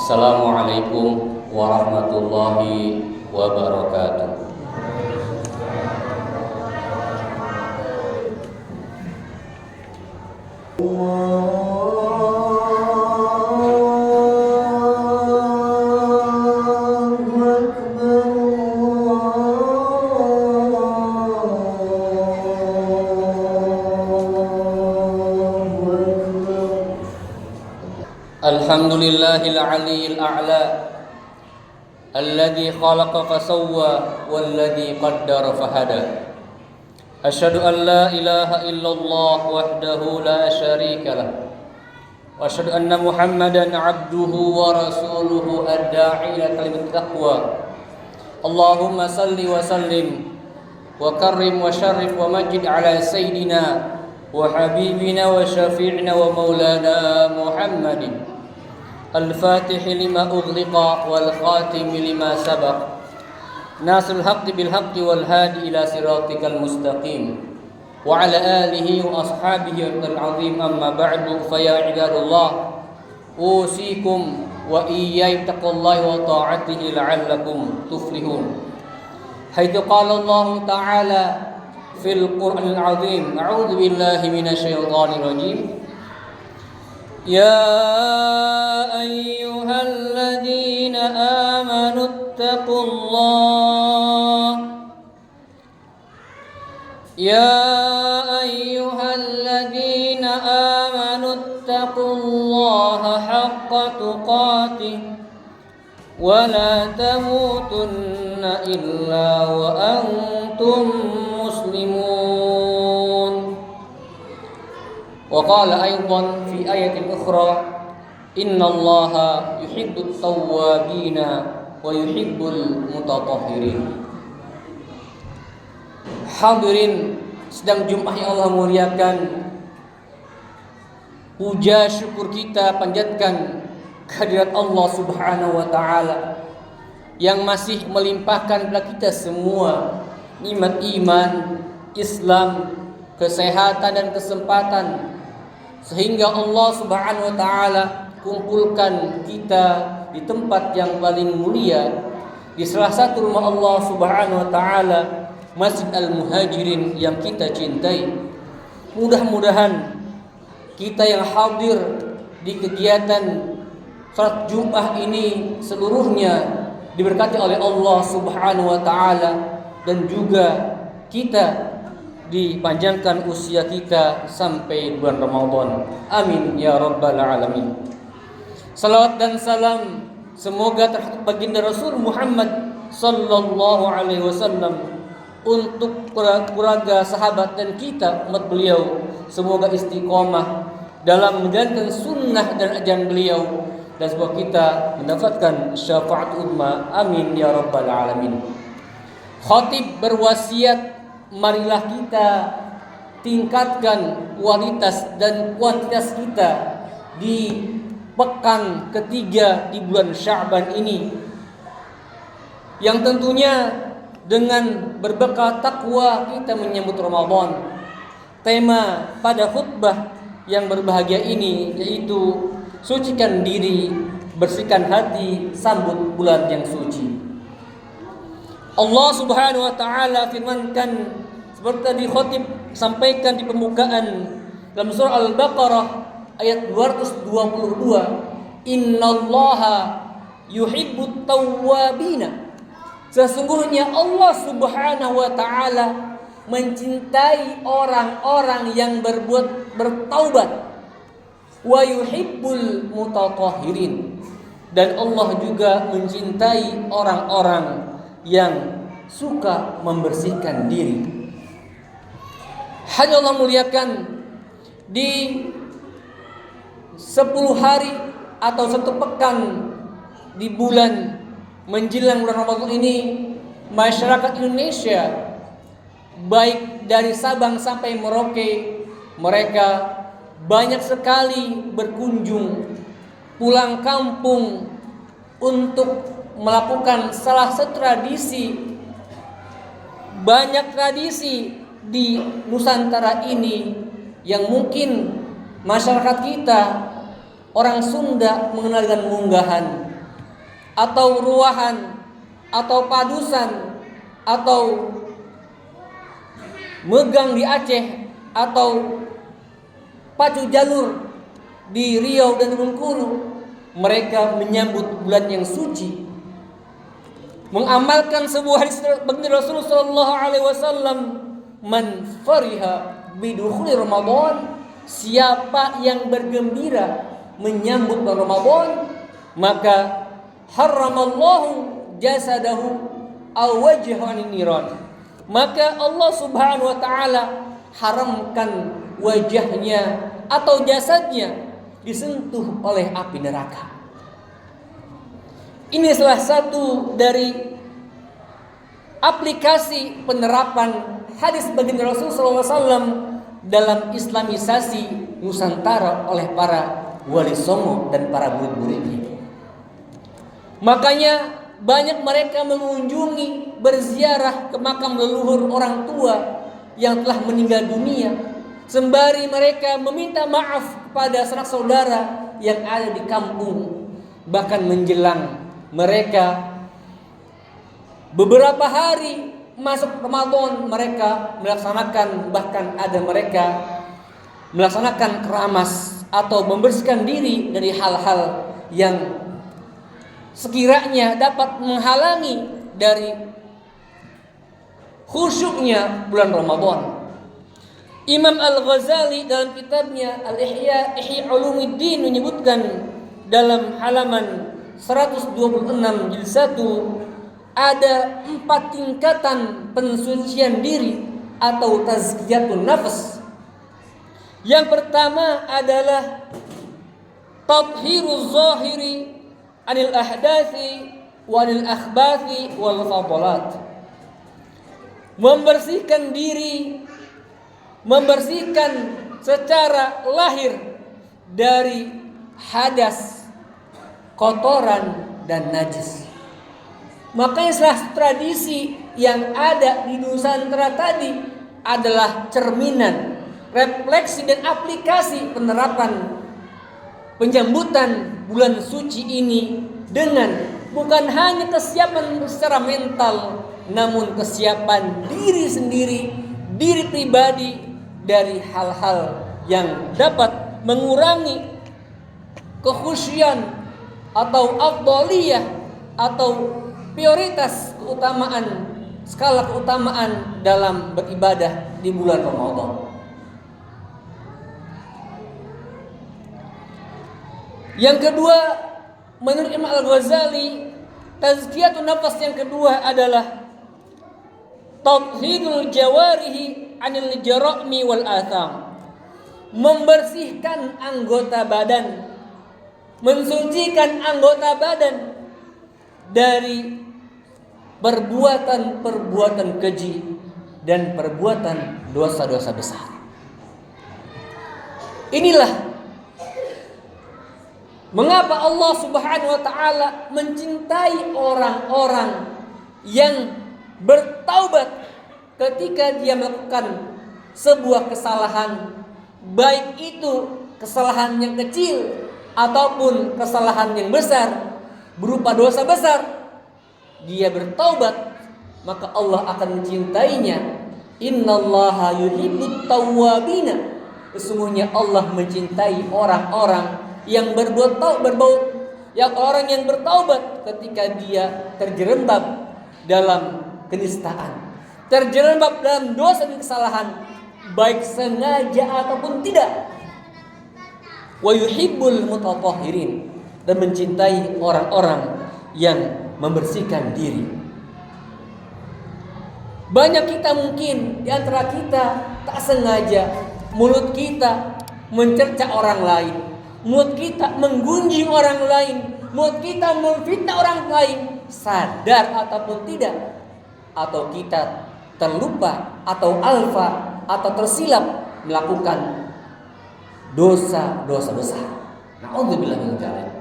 Assalamualaikum warahmatullahi wabarakatuh. Alhamdulillahil aliyyil a'la alladzi khalaqa fasawwa walladzi qaddara fahada. Asyhadu an la ilaha illallah wahdahu la syarika lah. Wa asyhadu anna Muhammadan 'abduhu wa rasuluhu ad-da'i ila kalimat taqwa. Allahumma salli wa sallim wa karrim wa syarrif wa majid ala sayyidina wa habibina wa syafi'ina wa maulana Muhammadin الفاتح لما أغلق والخاتم لما سبق ناصر الحق بالحق والهادي إلى صراطك المستقيم وعلى آله وأصحابه العظيم أما بعد فيا عباد الله أوصيكم وإياي بتقوى الله وطاعته لعلكم تفلحون حيث قال الله تعالى في القرآن العظيم أعوذ بالله من الشيطان الرجيم يا أيها الذين آمنوا اتقوا الله يا أيها الذين آمنوا اتقوا الله حق تقاته ولا تموتن إلا وأنتم مسلمون. وقال أيضا في آية أخرى إن الله يحب التوابين ويحب المتطهرين. Hadirin sedang Jumat yang Allah muliakan, puja syukur kita panjatkan kehadirat Allah Subhanahu wa taala yang masih melimpahkan kepada kita semua nikmat iman, Islam, kesehatan dan kesempatan, sehingga Allah Subhanahu wa taala kumpulkan kita di tempat yang paling mulia, di salah satu rumah Allah Subhanahu wa taala, Masjid Al-Muhajirin yang kita cintai. Mudah-mudahan kita yang hadir di kegiatan salat Jumat ini seluruhnya diberkati oleh Allah Subhanahu wa taala, dan juga kita dipanjangkan usia kita sampai bulan Ramadan. Amin ya rabbal alamin. Salawat dan salam semoga terhadap baginda Rasul Muhammad sallallahu alaihi wasallam, untuk keluarga, sahabat dan kita umat beliau, semoga istiqomah dalam menjalankan sunnah dan ajaran beliau, dan semoga kita mendapatkan syafaat ummah. Amin ya rabbal alamin. Khatib berwasiat, marilah kita tingkatkan kualitas dan kuantitas kita di pekan ketiga di bulan Sya'ban ini, yang tentunya dengan berbekal takwa kita menyambut Ramadan. Tema pada khutbah yang berbahagia ini yaitu sucikan diri, bersihkan hati, sambut bulan yang suci. Allah Subhanahu wa taala firmankan seperti tadi khatib sampaikan di pembukaan dalam surah Al-Baqarah ayat 222, innallaha yuhibbut tawwabina. Sesungguhnya Allah Subhanahu wa taala mencintai orang-orang yang bertaubat, wa yuhibbul mutatahhirin, dan Allah juga mencintai orang-orang yang suka membersihkan diri. Hanya Allah muliakan, di 10 hari atau 1 pekan di bulan menjelang bulan Ramadan ini, masyarakat Indonesia baik dari Sabang sampai Merauke, mereka banyak sekali berkunjung pulang kampung untuk melakukan salah satu tradisi. Banyak tradisi di Nusantara ini yang mungkin masyarakat kita orang Sunda mengenal dengan munggahan. atau ruahan atau padusan atau megang di Aceh atau pacu jalur di Riau dan Bengkulu, mereka menyambut bulan yang suci, mengamalkan sebuah hadis baginda Rasulullah sallallahu alaihi wasallam, man fariha bidukhuli Ramadan, siapa yang bergembira menyambut bulan Ramadan, maka haramallahu jasadahu aw wajhahu anin niran, maka Allah Subhanahu wa taala haramkan wajahnya atau jasadnya disentuh oleh api neraka. Ini salah satu dari aplikasi penerapan hadis baginda Rasulullah SAW dalam islamisasi Nusantara oleh para wali songo dan para murid-muridnya. Makanya banyak mereka mengunjungi, berziarah ke makam leluhur orang tua yang telah meninggal dunia, sembari mereka meminta maaf kepada sanak saudara yang ada di kampung. Bahkan menjelang mereka beberapa hari masuk Ramadan, mereka melaksanakan, bahkan ada mereka melaksanakan keramas atau membersihkan diri dari hal-hal yang sekiranya dapat menghalangi dari khusyuknya bulan Ramadan. Imam Al-Ghazali dalam kitabnya Al-Ihya Ulumuddin menyebutkan dalam halaman 126 jilid 1, ada 4 tingkatan pensucian diri atau tazkiyatun nafs. Yang pertama adalah tathhiruz zahiri anil ahdathi walil akhbathi wal fadalat. Membersihkan diri, membersihkan secara lahir dari hadas, kotoran dan najis. Makanya salah tradisi yang ada di Nusantara tadi adalah cerminan, refleksi dan aplikasi penerapan penyambutan bulan suci ini dengan bukan hanya kesiapan secara mental, namun kesiapan diri sendiri, diri pribadi dari hal-hal yang dapat mengurangi kekhusyuan atau afdaliyah atau prioritas keutamaan, skala keutamaan dalam beribadah di bulan Ramadan. Yang kedua, menurut Imam Al-Ghazali, tazkiyatun nafas yang kedua adalah tathhirul jawarihi anil jara'mi wal atham. Membersihkan anggota badan, mensucikan anggota badan dari perbuatan-perbuatan keji dan perbuatan dosa-dosa besar. Inilah mengapa Allah Subhanahu wa taala mencintai orang-orang yang bertaubat ketika dia melakukan sebuah kesalahan, baik itu kesalahan yang kecil ataupun kesalahan yang besar berupa dosa besar. Dia bertaubat, maka Allah akan mencintainya. Innallaha yuhibbut tawwabina. Sesungguhnya Allah mencintai orang-orang yang orang yang bertaubat ketika dia terjerembab dalam kenistaan, terjerembab dalam dosa dan kesalahan, baik sengaja ataupun tidak. Wa yuhibbul mutatahhirin, dan mencintai orang-orang yang membersihkan diri. Banyak kita mungkin di antara kita tak sengaja mulut kita mencerca orang lain, mulut kita menggunjing orang lain, mulut kita memfitnah orang lain, sadar ataupun tidak, atau kita terlupa atau alfa atau tersilap melakukan dosa-dosa besar. Na'udzubillah min dzalik.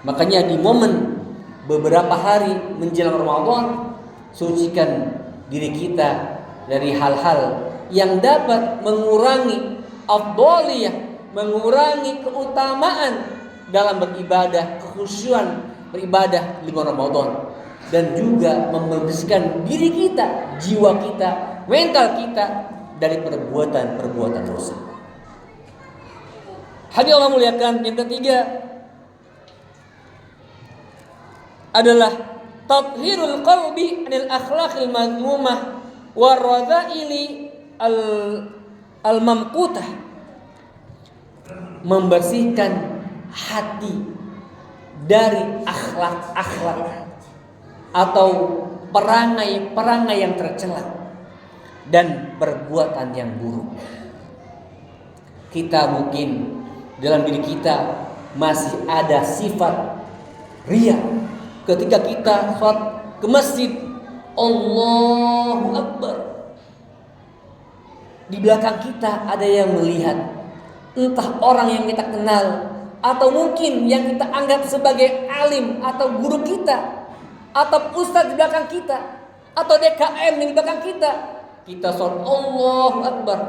Makanya di momen beberapa hari menjelang Ramadan, sucikan diri kita dari hal-hal yang dapat mengurangi afdhaliyah, mengurangi keutamaan dalam beribadah, kekhusyuan beribadah di bulan Ramadan dan juga membersihkan diri kita, jiwa kita, mental kita dari perbuatan-perbuatan dosa. Hadirin Allah muliakan, yang ketiga adalah tathhirul qalbi anil akhlaqil madhmumah waradha'ili al-mamqutah. Membersihkan hati dari akhlak-akhlak atau perangai-perangai yang tercela dan perbuatan yang buruk. Kita mungkin dalam diri kita masih ada sifat riya. Ketika kita sholat ke masjid, Allahu Akbar, di belakang kita ada yang melihat, entah orang yang kita kenal atau mungkin yang kita anggap sebagai alim atau guru kita atau ustadz di belakang kita atau DKM di belakang kita. Kita sholat Allahu Akbar,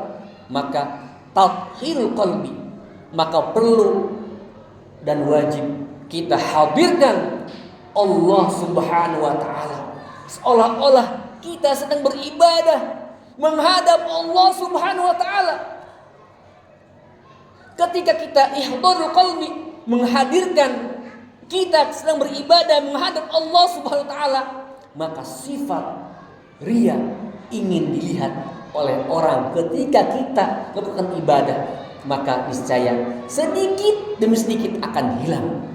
maka tathhirul qalbi, maka perlu dan wajib kita hadirkan Allah Subhanahu wa taala, seolah-olah kita sedang beribadah menghadap Allah Subhanahu wa taala. Ketika kita ihdharul qalbi, menghadirkan kita sedang beribadah menghadap Allah Subhanahu wa taala, maka sifat riya, ingin dilihat oleh orang ketika kita melakukan ibadah, maka niscaya sedikit demi sedikit akan hilang.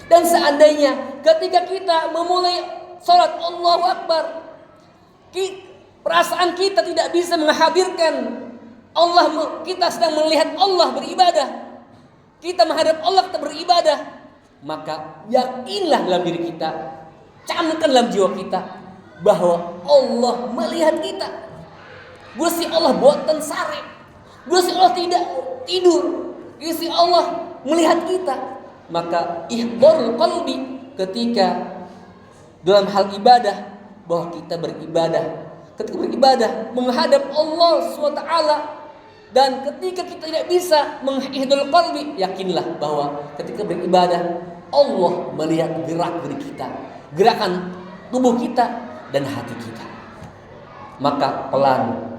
Dan seandainya ketika kita memulai salat Allahu Akbar, perasaan kita tidak bisa menghadirkan Allah, kita sedang melihat Allah beribadah, kita menghadap Allah, kita beribadah, maka yakinlah dalam diri kita, camkan dalam jiwa kita bahwa Allah melihat kita. Gusti Allah buatan sare, Gusti Allah tidak tidur, Gusti Allah melihat kita. Maka ihdharul qalbi ketika dalam hal ibadah, bahwa kita beribadah, ketika beribadah menghadap Allah SWT, dan ketika kita tidak bisa mengihdharul qalbi, yakinlah bahwa ketika beribadah Allah melihat gerak diri kita, gerakan tubuh kita dan hati kita. Maka pelan,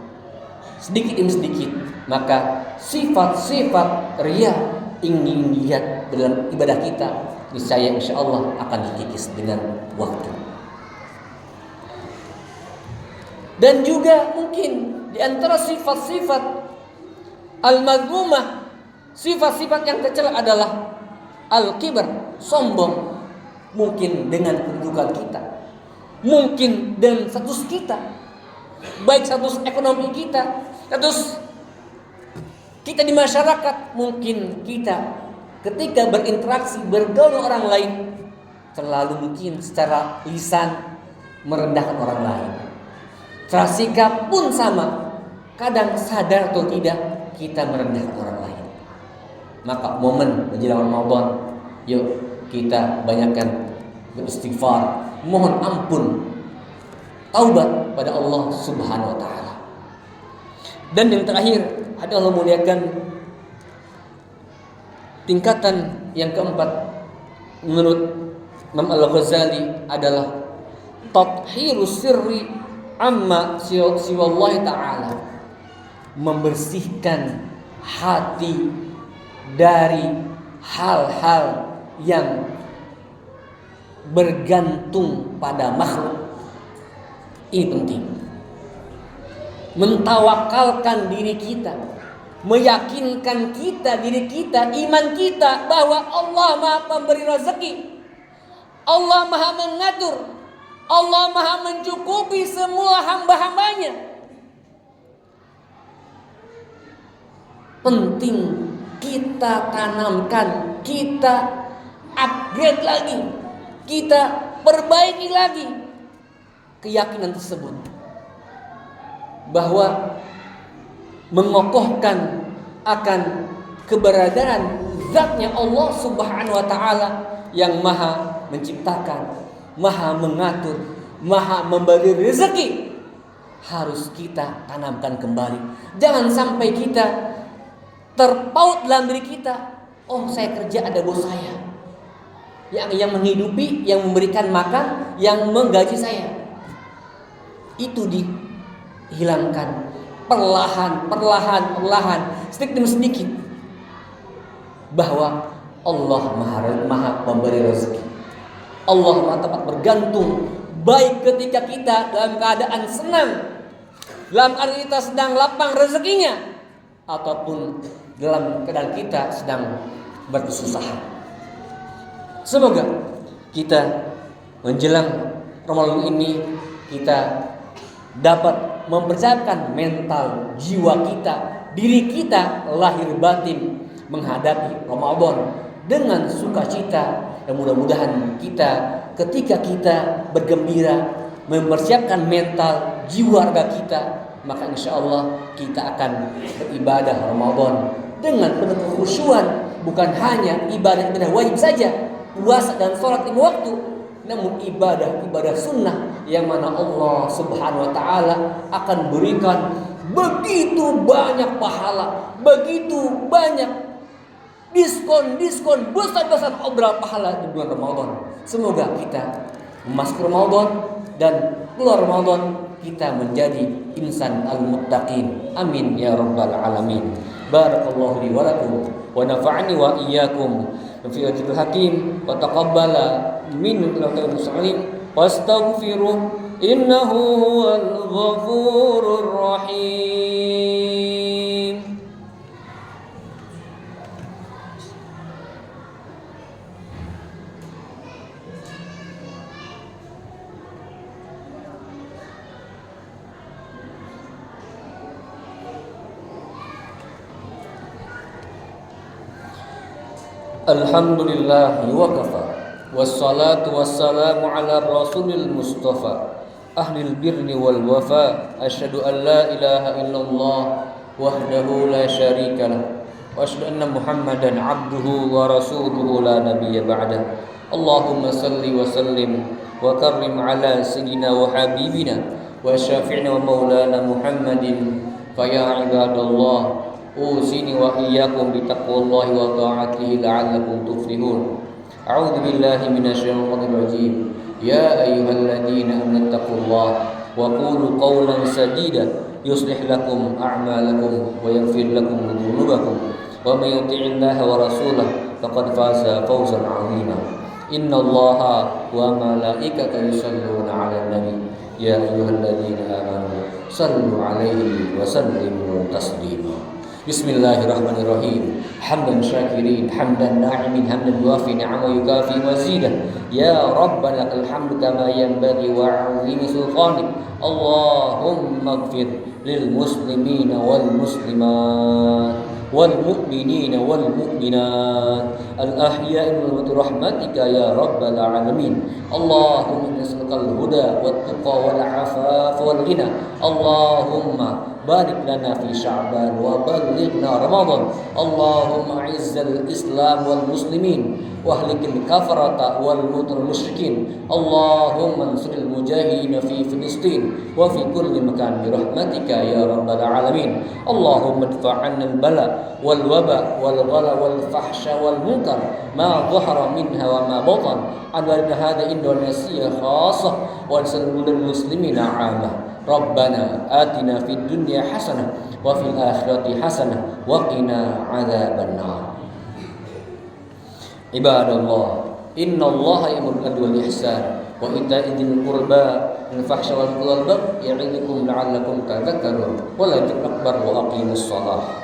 sedikit demi sedikit, maka sifat-sifat riya ingin dilihat dalam ibadah kita, niscaya insyaallah akan dikikis dengan waktu. Dan juga mungkin di antara sifat-sifat al-madhmumah, sifat-sifat yang tercela adalah al-kibar, sombong, mungkin dengan kedudukan kita, mungkin dengan status kita, baik status ekonomi kita, status kita di masyarakat. Mungkin kita ketika berinteraksi, bergaul dengan orang lain, terlalu mungkin secara lisan merendahkan orang lain. Secara sikap pun sama, kadang sadar atau tidak kita merendahkan orang lain. Maka momen menjelang Ramadan, yuk kita banyakkan beristighfar, mohon ampun, taubat pada Allah Subhanahu wa taala. Dan yang terakhir, ada Allah muliakan, tingkatan yang keempat menurut Imam Al-Ghazali adalah tathhirus sirri amma siwallahi ta'ala, membersihkan hati dari hal-hal yang bergantung pada makhluk. Ini penting. Mentawakalkan diri kita, meyakinkan kita, diri kita, iman kita bahwa Allah Maha Pemberi rezeki, Allah Maha mengatur, Allah Maha mencukupi semua hamba-hambanya. Penting kita tanamkan, kita upgrade lagi, kita perbaiki lagi keyakinan tersebut, bahwa mengokohkan akan keberadaan zatnya Allah Subhanahu wa taala yang Maha menciptakan, Maha mengatur, Maha memberi rezeki, harus kita tanamkan kembali. Jangan sampai kita terpaut dalam diri kita, oh saya kerja ada bos saya, yang menghidupi, yang memberikan makan, yang menggaji saya. Itu dihilangkan perlahan, sedikit demi sedikit, bahwa Allah maha memberi rezeki. Allah maha tempat bergantung, baik ketika kita dalam keadaan senang, dalam keadaan kita sedang lapang rezekinya, ataupun dalam keadaan kita sedang berkesusahan. Semoga kita menjelang Ramadan ini kita dapat mempersiapkan mental jiwa kita, diri kita lahir batin menghadapi Ramadan dengan sukacita, dan mudah-mudahan kita ketika kita bergembira mempersiapkan mental jiwa raga kita, maka insya Allah kita akan beribadah Ramadan dengan penuh kekhusyuan, bukan hanya ibadah wajib saja, puasa dan sholat 5 waktu, namun ibadah sunnah yang mana Allah Subhanahu wa taala akan berikan begitu banyak pahala, begitu banyak diskon besar-besar obral pahala di bulan Ramadan. Semoga kita memasuki Ramadan dan keluar Ramadan kita menjadi insan al-muttaqin. Amin ya rabbal alamin. Barakallahu li wa lakum wa nafa'ani wa iyyakum fi ayatil hakim wa taqabbala min al salim wastaghfiruh innahu huwal ghafurur rahim. Alhamdulillah wa kafa, wassalatu wassalamu ala rasulil mustafa, ahlil birri wal wafa, asyhadu an la ilaha illallah wahdahu la syarika lah, wa asyhadu anna muhammadan abduhu wa rasuluhu la nabiyya ba'dah. Allahumma salli wa sallim wa karrim ala sayyidina wa habibina wa syafi'ina wa maulana Muhammadin. Fa ya ibadallah, أوصيني وإياكم بتقوى الله وطاعته لعلكم تفلحون. أعوذ بالله من الشيطان الرجيم. يا أيها الذين آمنوا اتقوا الله وقولوا قولا سديدا يصلح لكم أعمالكم ويغفر لكم ذنوبكم ومن يطع الله ورسوله فقد فاز فوزا عظيما. إن الله وملائكته يصلون على النبي يا أيها الذين آمنوا صلوا عليه وسلموا تسليما. Bismillahirrahmanirrahim. Hamdan syakirin, hamdan na'imin, hamdan yuafi ni'ama yukafi mazidah. Ya Rabbana lakal hamdu kama yanbaghi wa 'azimi sultanik. Allahumma ighfir lil muslimina wal muslimat wal mu'minina wal mu'minat al ahya'i bi rahmatika ya rabbal alamin. Allahumma nas'alukal huda wat tuqa wal 'afafa wal ghina. Allahumma barik lana fi sya'ban wa ballighna ramadan. Allahumma izzal islam wal muslimin wa ahlikil kafarata wal musyrikin. Allahumma ansuril mujahidin fi Filistin wa fi kulli makan bi rahmatika ya rabbal alamin. Allahumma adfa' 'anna al bala wal waba wal ghala wal fahsya wal munkar ma dhahara minha wa ma batan an hadha Indonesia khassah wa sallallahu muslimina 'amah. Rabbana atina fid dunya hasanah wa fil akhirati hasanah wa qina adzabannar. Ibadallah, innallaha ya'muru bil 'adli wal ihsan wa ita'i dzil qurba wal fahsya wal munkar ya'idukum la'allakum tadhakkarun. Wallahu akbar wa aqimus shalah.